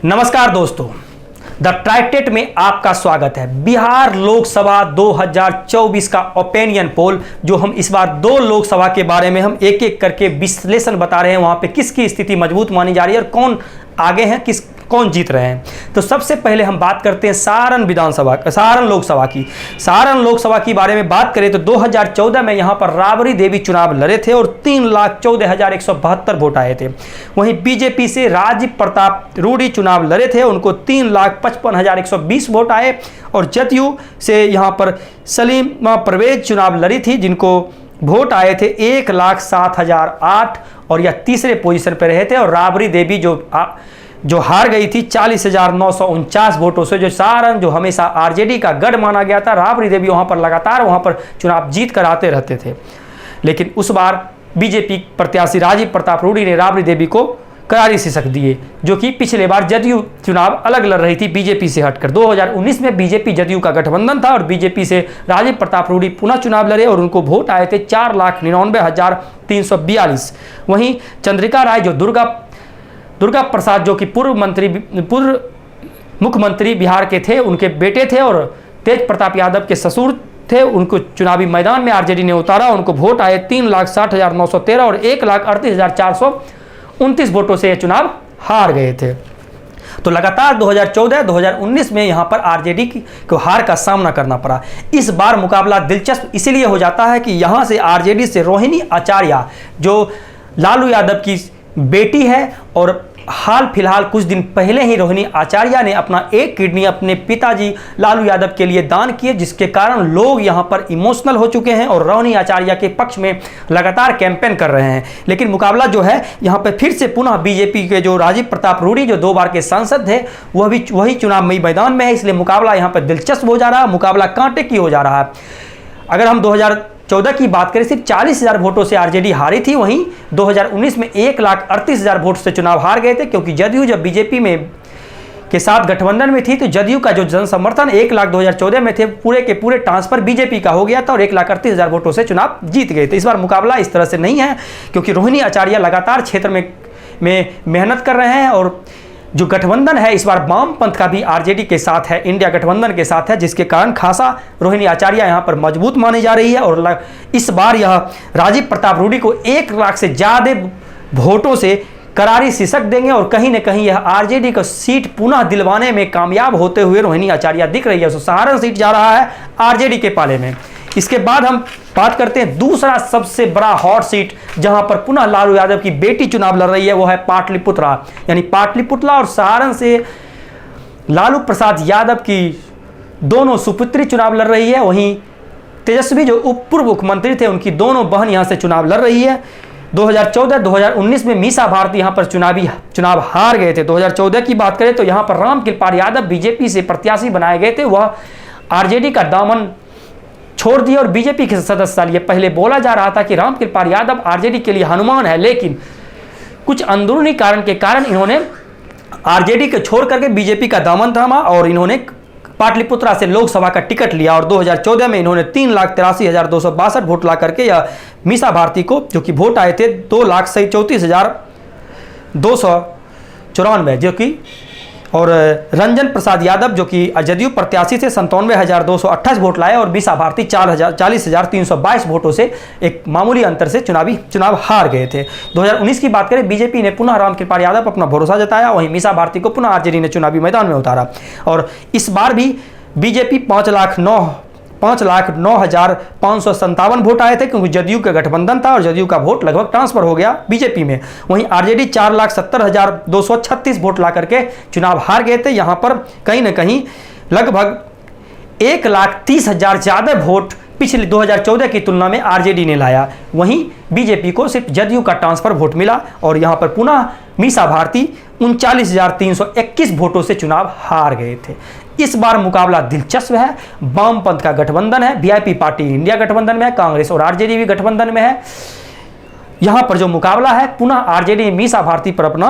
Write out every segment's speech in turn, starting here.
नमस्कार दोस्तों, द ट्राइटेट में आपका स्वागत है। बिहार लोकसभा 2024 का ओपिनियन पोल, जो हम इस बार 2 लोकसभा के बारे में हम एक एक करके विश्लेषण बता रहे हैं, वहां पे किसकी स्थिति मजबूत मानी जा रही है और कौन आगे हैं, कौन जीत रहे हैं। तो सबसे पहले हम बात करते हैं सारण लोकसभा की बारे में बात करें तो 2014 में यहां पर राबड़ी देवी चुनाव लड़े थे और 3,14,172 वोट आए थे। वहीं बीजेपी से राजीव प्रताप रूडी चुनाव लड़े थे, उनको 3,55,120 वोट आए। और जदयू से यहां पर सलीमा परवेज चुनाव लड़ी थी, जिनको वोट आए थे 1,07,008 और यह तीसरे पोजीशन पर रहे थे। और राबड़ी देवी जो हार गई थी 40,949 वोटों से, जो सारण जो हमेशा आरजेडी का गढ़ माना गया था, राबड़ी देवी वहां पर लगातार चुनाव जीत कर आते रहते थे। लेकिन उस बार बीजेपी प्रत्याशी राजीव प्रताप रूडी ने राबड़ी देवी को करारी शिकस्त दिए, जो कि पिछले बार जदयू चुनाव अलग लड़ रही थी बीजेपी से हटकर। 2019 में बीजेपी जदयू का गठबंधन था और बीजेपी से राजीव प्रताप रूडी पुनः चुनाव लड़े और उनको वोट आए थे 4,99,342। वहीं चंद्रिका राय जो दुर्गा प्रसाद जो कि पूर्व मुख्यमंत्री बिहार के थे, उनके बेटे थे और तेज प्रताप यादव के ससुर थे, उनको चुनावी मैदान में आरजेडी ने उतारा। उनको वोट आए 3,60,913 और 1,38,429 वोटों से यह चुनाव हार गए थे। तो लगातार 2014-2019 में यहां पर आरजेडी को हार का सामना करना पड़ा। इस बार मुकाबला दिलचस्प इसलिए हो जाता है कि यहां से आरजेडी से रोहिणी आचार्य, जो लालू यादव की बेटी है, और हाल फिलहाल कुछ दिन पहले ही रोहिणी आचार्य ने अपना एक किडनी अपने पिताजी लालू यादव के लिए दान किए, जिसके कारण लोग यहां पर इमोशनल हो चुके हैं और रोहिणी आचार्य के पक्ष में लगातार कैंपेन कर रहे हैं। लेकिन मुकाबला जो है यहां पर फिर से पुनः बीजेपी के जो राजीव प्रताप रूडी जो 2 बार के सांसद थे, वह भी वही चुनाव में मैदान में है, इसलिए मुकाबला यहां पर दिलचस्प हो जा रहा है, मुकाबला कांटे की हो जा रहा है। अगर हम 2014 की बात करें, सिर्फ 40,000 वोटों से आरजेडी हारी थी। वहीं 2019 में 1,38,000 वोट से चुनाव हार गए थे, क्योंकि जदयू जब बीजेपी में के साथ गठबंधन में थी तो जदयू का जो जनसमर्थन 1 लाख 2014 में थे, पूरे के पूरे ट्रांसफर बीजेपी का हो गया था और 1,38,000 वोटों से चुनाव जीत गए थे। इस बार मुकाबला इस तरह से नहीं है, क्योंकि रोहिणी आचार्य लगातार क्षेत्र में मेहनत कर रहे हैं और जो गठबंधन है इस बार वामपंथ का भी आरजेडी के साथ है, इंडिया गठबंधन के साथ है, जिसके कारण खासा रोहिणी आचार्य यहां पर मजबूत मानी जा रही है। और इस बार यह राजीव प्रताप रूडी को 1 लाख से ज्यादा वोटों से करारी शिकस्त देंगे और कहीं न कहीं यह आरजेडी को सीट पुनः दिलवाने में कामयाब होते हुए रोहिणी आचार्य दिख रही है। तो सारण सीट जा रहा है आरजेडी के पाले में। इसके बाद हम बात करते हैं दूसरा सबसे बड़ा हॉट सीट, जहां पर पुनः लालू यादव की बेटी चुनाव लड़ रही है, वो है पाटलिपुत्रा। यानी पाटलिपुत्रा और सारण से लालू प्रसाद यादव की दोनों सुपुत्री चुनाव लड़ रही है। वहीं तेजस्वी जो पूर्व मुख्यमंत्री थे, उनकी दोनों बहन यहां से चुनाव लड़ रही है। 2014-2019 में मीसा भारती यहां पर चुनाव हार गए थे। 2014 की बात करें तो यहां पर रामकृपाल यादव बीजेपी से प्रत्याशी बनाए गए थे, वह आरजेडी का दामन छोड़ दिए और बीजेपी के सदस्य लिए। पहले बोला जा रहा था कि रामकृपाल यादव आरजेडी के लिए हनुमान है, लेकिन कुछ अंदरूनी कारण के कारण इन्होंने आरजेडी को छोड़ करके बीजेपी का दामन थामा और इन्होंने पाटलिपुत्रा से लोकसभा का टिकट लिया। और 2014 में इन्होंने 3,83,262 वोट ला करके या मीसा भारती को, जो कि वोट आए थे 2,34,294, जो कि, और रंजन प्रसाद यादव जो कि जदयू प्रत्याशी थे 97,228 वोट लाए और मीसा भारती 40,322 वोटों से एक मामूली अंतर से चुनाव हार गए थे। 2019 की बात करें, बीजेपी ने पुनः रामकृपाल यादव पर अपना भरोसा जताया, वहीं मीसा भारती को पुनः आरजेडी ने चुनावी मैदान में उतारा। और इस बार भी बीजेपी 5,09,557 वोट आए थे, क्योंकि जदयू का गठबंधन था और जदयू का वोट लगभग ट्रांसफर हो गया बीजेपी में। वहीं आरजेडी 4,70,236 वोट ला करके चुनाव हार गए थे। यहां पर कहीं ना कहीं लगभग 1,30,000 ज्यादा वोट पिछले 2014 की तुलना में आरजेडी ने लाया। वहीं बीजेपी को सिर्फ जदयू का ट्रांसफर वोट मिला और यहां पर पुनः मीसा भारती 39,321 वोटों से चुनाव हार गए थे। इस बार मुकाबला दिलचस्प है, वामपंथ का गठबंधन है, वीआईपी पार्टी इंडिया गठबंधन में है, कांग्रेस और आरजेडी भी गठबंधन में है। यहां पर जो मुकाबला है, पुनः आरजेडी मीसा भारती पर अपना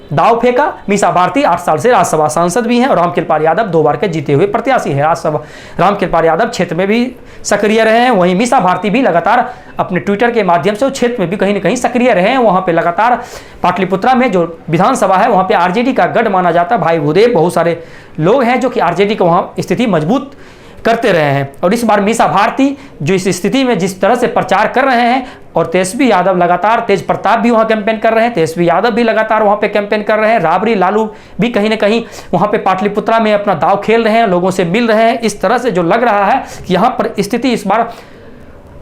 दाव फेंका। मीसा भारती 8 साल से राज्यसभा सांसद भी हैं और रामकृपाल यादव 2 बार के जीते हुए प्रत्याशी हैं राज्यसभा। रामकृपाल यादव क्षेत्र में भी सक्रिय रहे हैं, वहीं मीसा भारती भी लगातार अपने ट्विटर के माध्यम से क्षेत्र में भी कहीं ना कहीं सक्रिय रहे हैं। वहाँ पे लगातार पाटलिपुत्रा में जो विधानसभा है वहाँ पे आरजेडी का गढ़ माना जाता है। भाई भूदेव बहुत सारे लोग हैं जो कि आरजेडी को वहाँ स्थिति मजबूत करते रहे हैं। और इस बार मीसा भारती जो इस स्थिति में जिस तरह से प्रचार कर रहे हैं, और तेजस्वी यादव लगातार, तेज प्रताप भी वहाँ कैंपेन कर रहे हैं, तेजस्वी यादव भी लगातार वहाँ पे कैंपेन कर रहे हैं, राबड़ी लालू भी कहीं ना कहीं वहाँ पे पाटलिपुत्रा में अपना दाव खेल रहे हैं, लोगों से मिल रहे हैं। इस तरह से जो लग रहा है कि यहाँ पर स्थिति इस बार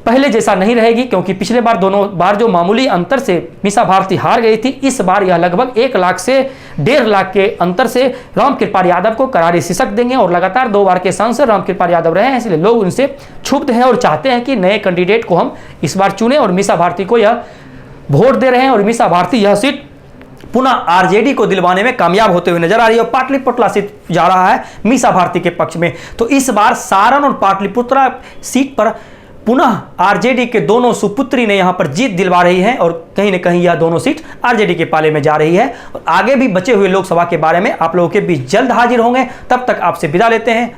पहले जैसा नहीं रहेगी, क्योंकि पिछले बार दोनों बार जो मामूली अंतर से मीसा भारती हार गई थी, इस बार यह लगभग 1 लाख से 1.5 लाख के अंतर से रामकृपाल यादव को करारी शिकस्त देंगे। और लगातार 2 बार के सांसद रामकृपाल यादव रहे हैं, इसलिए लोग उनसे क्षुब्ध हैं और चाहते हैं कि नए कैंडिडेट को हम इस बार चुने, और मीसा भारती को यह वोट दे रहे हैं। और मीसा भारती यह सीट पुनः आरजेडी को दिलवाने में कामयाब होते हुए नजर आ रही है और पाटलिपुत्रा सीट जा रहा है मीसा भारती के पक्ष में। तो इस बार सारण और पाटलिपुत्रा सीट पर पुनः आरजेडी के दोनों सुपुत्री ने यहां पर जीत दिलवा रही है और कहीं ना कहीं यह दोनों सीट आरजेडी के पाले में जा रही है। और आगे भी बचे हुए लोकसभा के बारे में आप लोगों के बीच जल्द हाजिर होंगे। तब तक आपसे विदा लेते हैं।